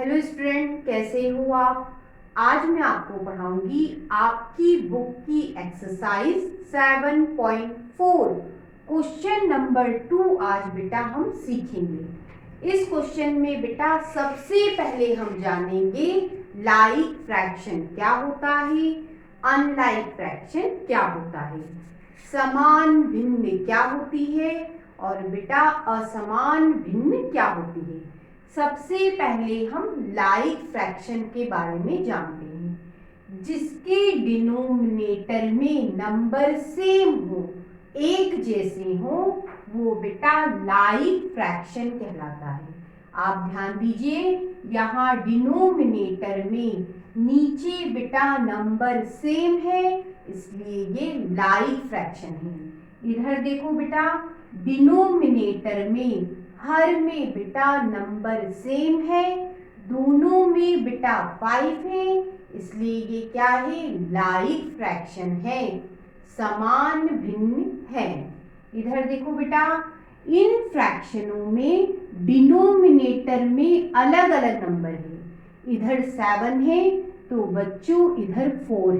Hello student, कैसे हो आप। आज मैं आपको पढ़ाऊंगी आपकी बुक की एक्सरसाइज 7.4 क्वेश्चन नंबर 2। आज बेटा हम सीखेंगे। इस क्वेश्चन में बेटा सबसे पहले हम जानेंगे लाइक फ्रैक्शन क्या होता है, अनलाइक फ्रैक्शन क्या होता है, समान भिन्न क्या होती है और बेटा असमान भिन्न क्या होती है। सबसे पहले हम लाइक फ्रैक्शन के बारे में जानते हैं। जिसके डिनोमिनेटर में नंबर सेम हो, एक जैसे हो, वो बेटा लाइक फ्रैक्शन कहलाता है। आप ध्यान दीजिए, यहाँ डिनोमिनेटर में नीचे बेटा नंबर सेम है, इसलिए ये लाइक फ्रैक्शन है। इधर देखो बेटा, डिनोमिनेटर में हर में बेटा नंबर सेम है, दोनों में बेटा 5 है, इसलिए ये क्या है, लाइक फ्रैक्शन है, समान भिन्न है। इधर देखो बेटा, इन फ्रैक्शनों में डिनोमिनेटर में अलग अलग नंबर है। इधर 7 है तो बच्चों इधर 4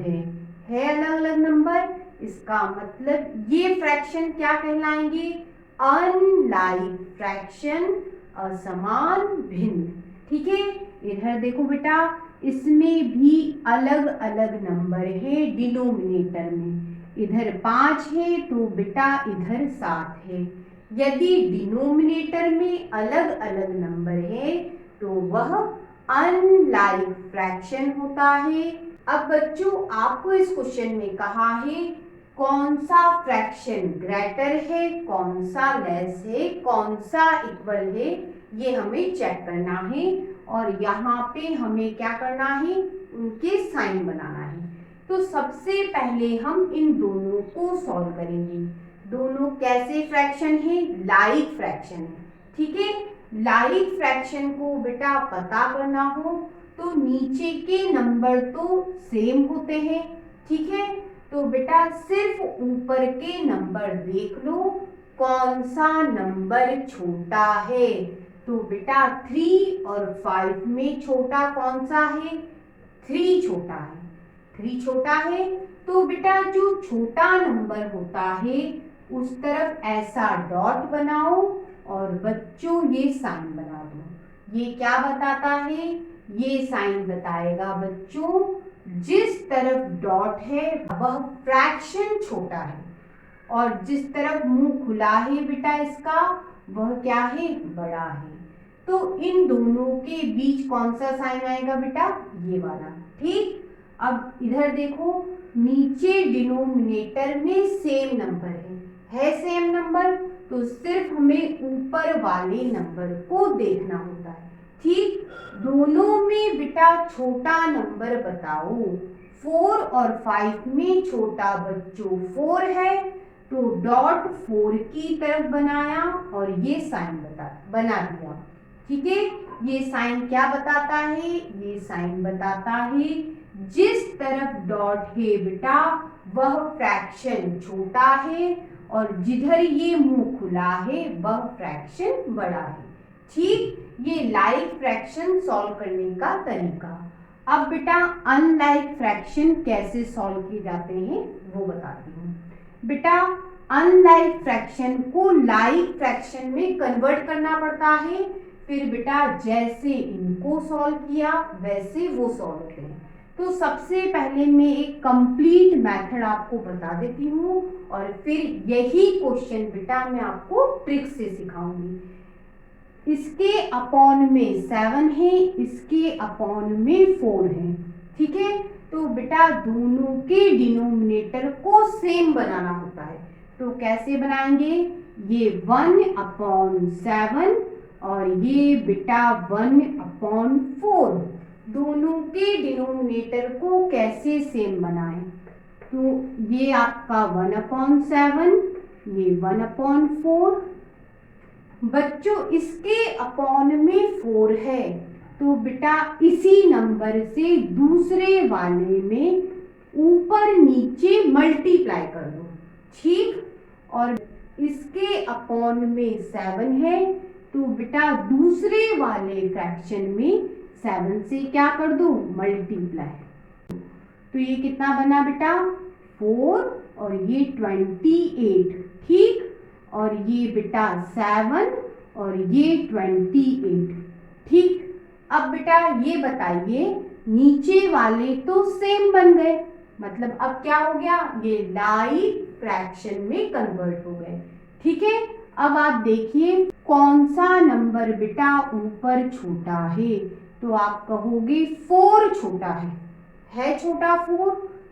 है अलग अलग नंबर। इसका मतलब ये फ्रैक्शन क्या कहलाएंगे, अनलाइक फ्रैक्शन, असमान भिन्न। ठीक है, इधर देखो बेटा, इसमें भी अलग अलग नंबर है डिनोमिनेटर में। इधर 5 है तो बेटा इधर 7 है। यदि डिनोमिनेटर में अलग अलग नंबर है तो वह अनलाइक फ्रैक्शन होता है। अब बच्चों आपको इस क्वेश्चन में कहा है कौन सा फ्रैक्शन ग्रेटर है, कौन सा लेस है, कौन सा इक्वल है, ये हमें चेक करना है। और यहाँ पे हमें क्या करना है, उनके साइन बनाना है। तो सबसे पहले हम इन दोनों को सॉल्व करेंगे। दोनों कैसे फ्रैक्शन है, लाइक फ्रैक्शन है। ठीक है, लाइक फ्रैक्शन को बेटा पता करना हो तो नीचे के नंबर तो सेम होते हैं। ठीक है, तो बेटा सिर्फ ऊपर के नंबर देख लो, कौन सा नंबर छोटा है। तो बेटा 3 और 5 में छोटा कौन सा है, 3 छोटा है। 3 छोटा है तो बेटा जो छोटा नंबर होता है उस तरफ ऐसा डॉट बनाओ और बच्चों ये साइन बना दो। ये क्या बताता है, ये साइन बताएगा बच्चों जिस तरफ डॉट है वह फ्रैक्शन छोटा है और जिस तरफ मुंह खुला है बेटा इसका वह क्या है, बड़ा है। तो इन दोनों के बीच कौन सा साइन आएगा बेटा, ये वाला। ठीक, अब इधर देखो, नीचे डिनोमिनेटर में सेम नंबर है सेम नंबर, तो सिर्फ हमें ऊपर वाले नंबर को देखना होता है। ठीक, दोनों में बेटा छोटा नंबर बताओ। 4 और 5 में छोटा बच्चों 4 है, तो डॉट 4 की तरफ बनाया और ये साइन बना दिया। ठीक है, ये साइन क्या बताता है, ये साइन बताता है जिस तरफ डॉट है बेटा वह फ्रैक्शन छोटा है और जिधर ये मुंह खुला है वह फ्रैक्शन बड़ा है। ठीक, ये लाइक फ्रैक्शन सॉल्व करने का तरीका। अब बेटा अनलाइक फ्रैक्शन कैसे सॉल्व किए जाते हैं वो बताती हूँ। बेटा अनलाइक फ्रैक्शन को लाइक फ्रैक्शन में कन्वर्ट करना पड़ता है। फिर बेटा जैसे इनको सॉल्व किया वैसे वो सॉल्व होते हैं। तो सबसे पहले मैं एक कंप्लीट मेथड आपको बता देती हूँ और फिर यही क्वेश्चन बेटा मैं आपको ट्रिक से सिखाऊंगी। इसके अपॉन में 7 है, इसके अपॉन में 4 है। ठीक है, तो बेटा दोनों के डिनोमिनेटर को सेम बनाना होता है। तो कैसे बनाएंगे, ये 1/7 और ये बेटा 1/4, दोनों के डिनोमिनेटर को कैसे सेम बनाएं। तो ये आपका 1/7, ये 1/4। बच्चों इसके अपॉन में 4 है, तो बेटा इसी नंबर से दूसरे वाले में ऊपर नीचे मल्टीप्लाई कर दो। ठीक, और इसके अपॉन में 7 है, तो बेटा दूसरे वाले फ्रैक्शन में 7 से क्या कर दूं, मल्टीप्लाई। तो ये कितना बना बेटा, 4 और ये 28, ठीक। और ये बेटा 7 और ये 28, ठीक। अब बेटा ये बताइए, नीचे वाले तो सेम बन गए, मतलब अब क्या हो गया, ये लाइक फ्रैक्शन में कन्वर्ट हो गए, ठीक है। अब आप देखिए कौन सा नंबर बेटा ऊपर छोटा है, तो आप कहोगे 4 छोटा है छोटा 4।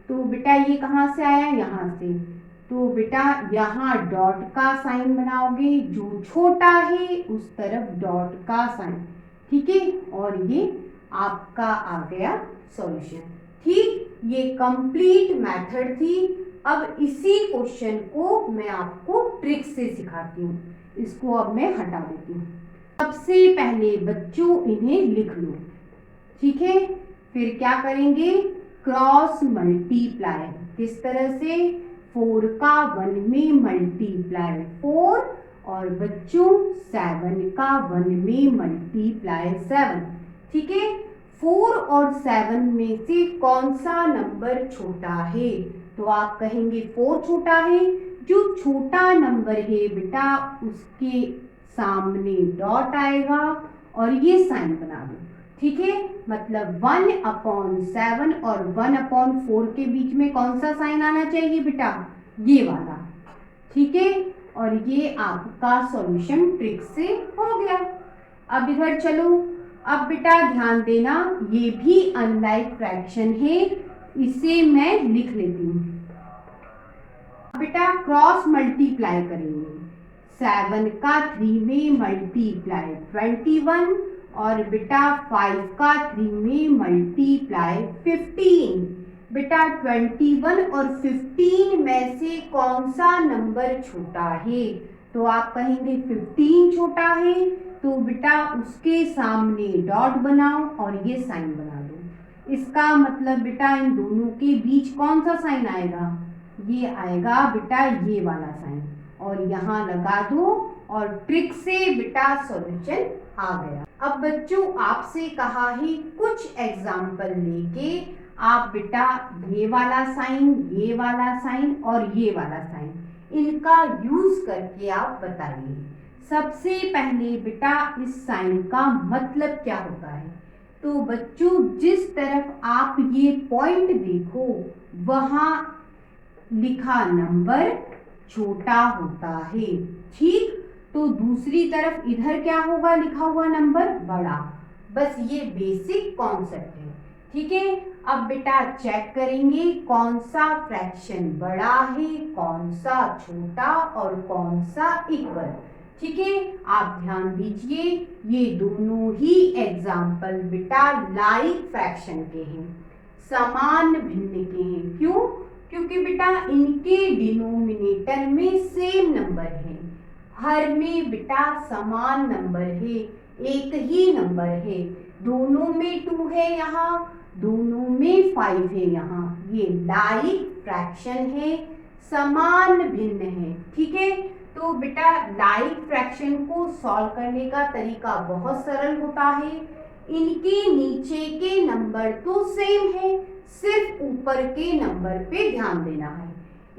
तो बेटा ये कहाँ से आया, यहाँ से। तो बेटा यहाँ डॉट का साइन बनाओगे, जो छोटा है उस तरफ डॉट का साइन, ठीक है। और ये आपका आ गया सॉल्यूशन, ठीक। ये कंप्लीट मेथड थी। अब इसी क्वेश्चन को मैं आपको ट्रिक से सिखाती हूँ, इसको अब मैं हटा देती हूँ। सबसे पहले बच्चों इन्हें लिख लो, ठीक है। फिर क्या करेंगे, क्रॉस मल्टीप्लाई, किस तरह से, 4 का 1 में मल्टीप्लाई 4 और बच्चों 7 का 1 में मल्टीप्लाई 7, ठीक है। 4 और 7 में से कौन सा नंबर छोटा है, तो आप कहेंगे 4 छोटा है। जो छोटा नंबर है बेटा उसके सामने डॉट आएगा और ये साइन बना दो, ठीक है। मतलब 1/7 और 1/4 के बीच में कौन सा साइन आना चाहिए बेटा, ये वाला, ठीक है। और ये आपका सॉल्यूशन ट्रिक से हो गया। अब इधर चलो, अब बेटा ध्यान देना, ये भी अनलाइक फ्रैक्शन है, इसे मैं लिख लेती हूँ। बेटा क्रॉस मल्टीप्लाई करेंगे, 7 का 3 में मल्टीप्लाई 21 और बेटा 5 का 3 में मल्टीप्लाई 15। बेटा 21 और 15 में से कौन सा नंबर छोटा है, तो आप कहेंगे 15 छोटा है। तो बेटा उसके सामने डॉट बनाओ और ये साइन बना दो। इसका मतलब बेटा इन दोनों के बीच कौन सा साइन आएगा, ये आएगा बेटा ये वाला साइन, और यहाँ लगा दो और ट्रिक से बेटा सॉल्यूशन आ गया। अब बच्चों आपसे कहा है कुछ एग्जाम्पल लेके आप बेटा ये वाला साइन, ये वाला साइन और ये वाला साइन, इनका यूज करके आप बताइए। सबसे पहले बेटा इस साइन का मतलब क्या होता है, तो बच्चों जिस तरफ आप ये पॉइंट देखो वहां लिखा नंबर छोटा होता है, ठीक। तो दूसरी तरफ इधर क्या होगा, लिखा हुआ नंबर बड़ा। बस ये बेसिक कॉन्सेप्ट है, ठीक है। अब बेटा चेक करेंगे कौन सा फ्रैक्शन बड़ा है, कौन सा छोटा और कौन सा इक्वल, ठीक है। आप ध्यान दीजिए, ये दोनों ही एग्जाम्पल बेटा लाइक फ्रैक्शन के हैं, समान भिन्न के हैं। क्यों, क्योंकि बेटा इनके डिनोमिनेटर में सेम नंबर है, हर में बेटा समान नंबर है, एक ही नंबर है। दोनों में 2 है यहाँ, दोनों में 5 है यहाँ। ये लाइक फ्रैक्शन है, समान भिन्न है, ठीक है। तो बेटा लाइक फ्रैक्शन को सॉल्व करने का तरीका बहुत सरल होता है। इनके नीचे के नंबर तो सेम है, सिर्फ ऊपर के नंबर पे ध्यान देना है।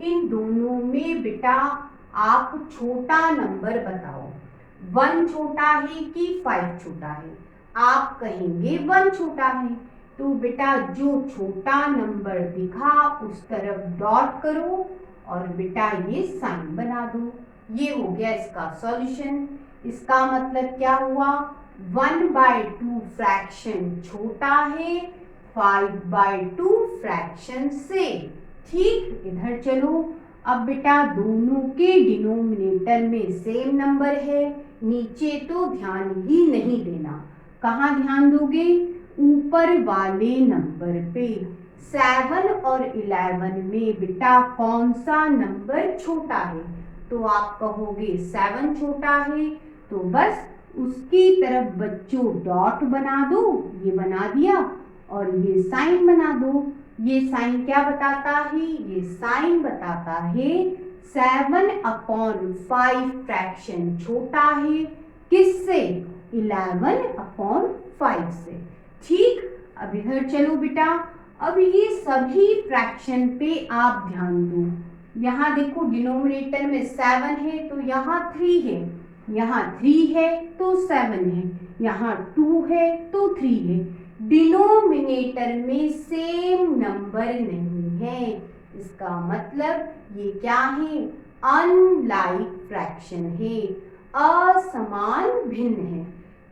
इन दोनों में बेटा आप छोटा नंबर बताओ, 1 छोटा है कि 5 छोटा है, आप कहेंगे 1 छोटा है। तो बेटा जो छोटा नंबर दिखा उस तरफ डॉट करो और बेटा ये साइन बना दो। ये हो गया इसका सॉल्यूशन। इसका मतलब क्या हुआ, 1/2 फ्रैक्शन छोटा है 5/2 फ्रैक्शन से, ठीक। इधर चलो, अब बेटा दोनों के डिनोमिनेटर में सेम नंबर है, नीचे तो ध्यान ही नहीं देना। कहाँ ध्यान दोगे, ऊपर वाले नंबर पे। 7 और 11 में बेटा कौन सा नंबर छोटा है, तो आप कहोगे 7 छोटा है। तो बस उसकी तरफ बच्चों डॉट बना दो, ये बना दिया, और ये साइन बना दो। ये साइन क्या बताता है, ये साइन बताता है 7/5 फ्रैक्शन छोटा है किससे, 11/5 से, ठीक, अब इधर चलो बेटा, अब ये सभी फ्रैक्शन पे आप ध्यान दो। यहाँ देखो डिनोमिनेटर में 7 है तो यहाँ 3 है, यहाँ 3 है तो 7 है, यहाँ 2 है तो 3 है। डिनोमिनेटर में सेम नंबर नहीं है, इसका मतलब ये क्या है, अनलाइक फ्रैक्शन है, असमान भिन्न है।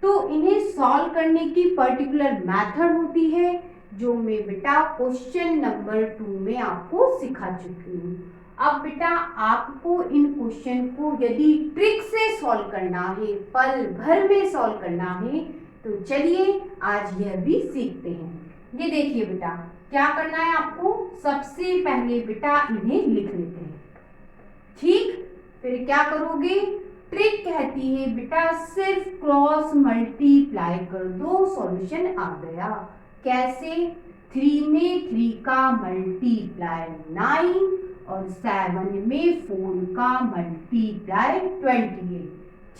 तो इन्हें सॉल्व करने की पर्टिकुलर मेथड होती है जो मैं बेटा क्वेश्चन नंबर 2 में आपको सिखा चुकी हूँ। अब बेटा आपको इन क्वेश्चन को यदि ट्रिक से सॉल्व करना है, पल भर में सॉल्व करना है, तो चलिए आज यह भी सीखते हैं। ये देखिए बेटा, क्या करना है आपको, सबसे पहले बेटा इन्हें लिख लेते हैं। ठीक, फिर क्या करोगे, ट्रिक कहती है बेटा सिर्फ क्रॉस मल्टीप्लाई कर दो, सॉल्यूशन आ गया। कैसे, 3 में 3 का मल्टीप्लाई 9 और 7 में 4 का मल्टीप्लाई 28।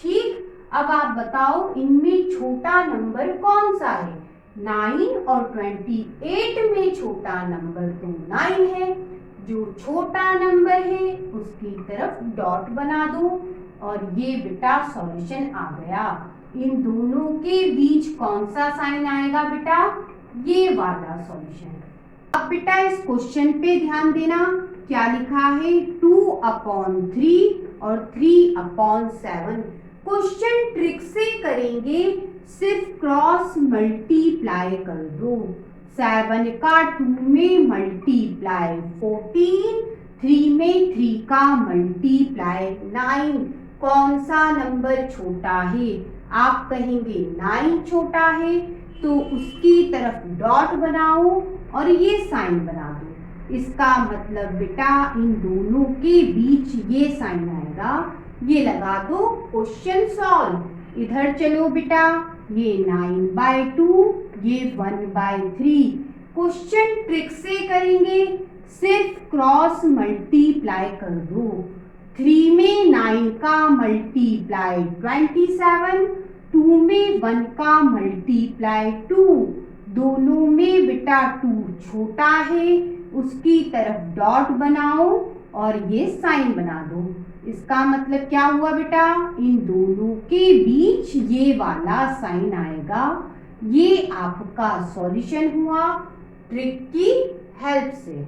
ठीक, अब आप बताओ इनमें छोटा नंबर कौन सा है, 9 और 28 में छोटा नंबर तो 9 है। जो छोटा नंबर है उसकी तरफ डॉट बना दो और ये बेटा सॉल्यूशन आ गया। इन दोनों के बीच कौन सा साइन आएगा बेटा, ये वाला सॉल्यूशन। अब बेटा इस क्वेश्चन पे ध्यान देना, क्या लिखा है, 2/3 और 3/7। क्वेश्चन ट्रिक से करेंगे, सिर्फ क्रॉस मल्टीप्लाई कर दो। 7 का 2 में मल्टीप्लाई 14, 3 में 3 का मल्टीप्लाई 9। कौन सा नंबर छोटा है, आप कहेंगे 9 छोटा है, तो उसकी तरफ डॉट बनाओ और ये साइन बना दो। इसका मतलब बेटा इन दोनों के बीच ये साइन आएगा, ये लगा दो, क्वेश्चन सॉल्व। इधर चलो बेटा, ये 9/2, ये 1/3। क्वेश्चन ट्रिक से करेंगे, सिर्फ क्रॉस मल्टीप्लाई कर दो। 3 में 9 का मल्टीप्लाई 27, 2 में 1 का मल्टीप्लाई 2। दोनों में बेटा 2 छोटा है, उसकी तरफ डॉट बनाओ और ये साइन बना दो। इसका मतलब क्या हुआ बेटा, इन दोनों के बीच ये वाला साइन आएगा। ये आपका सॉल्यूशन हुआ ट्रिक की हेल्प से।